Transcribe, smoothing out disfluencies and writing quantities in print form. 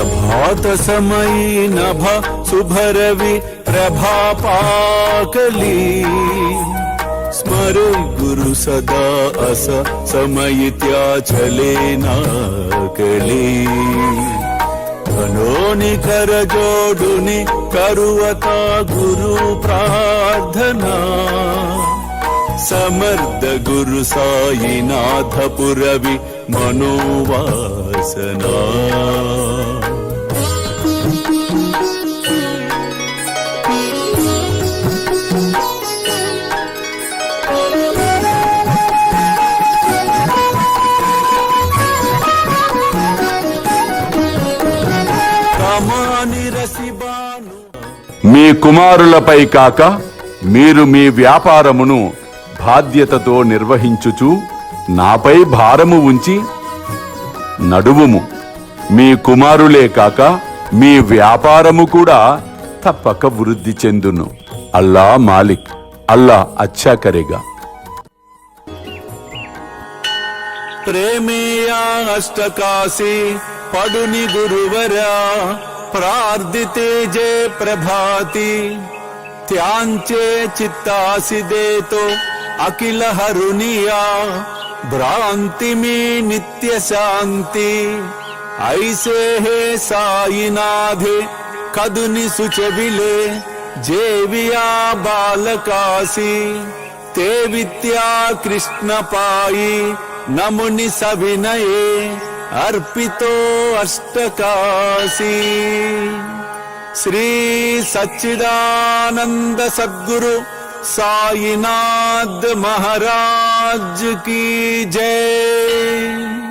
प्रभात समयी नभ शुभरवि प्रभापाकली स्मरे गुरु सदा अस समयित्या चले नाकली धनोनि कर जोडुनि करुवता गुरु प्रार्थना समर्थ गुरु साईनाथ पुरवि मनोवासना మీ కుమారులపై కాక మీరు మీ వ్యాపారమును బాధ్యతతో నిర్వహించుచు నాపై భారము ఉంచి నడువుము. మీ కుమారులే కాక మీ వ్యాపారము కూడా తప్పక వృద్ధి చెందును. అల్లా మాలిక్, అల్లా అచ్చా కరేగా. ప్రేమేయా అష్టకాశీ పడుని గురువరా प्रार्थिते जय प्रभाती त्यांचे चित्तासी देतो अखिल हरुनिया भ्रांति में नित्य शांति ऐसे है साईनाथे कदुनि सुचविले जेविया बालकासी ते विद्या कृष्ण पाई नमुनि सविनये अर्पितो अष्टकाशी श्री सच्चिदानंद सद्गुरु साईनाथ महाराज की जय।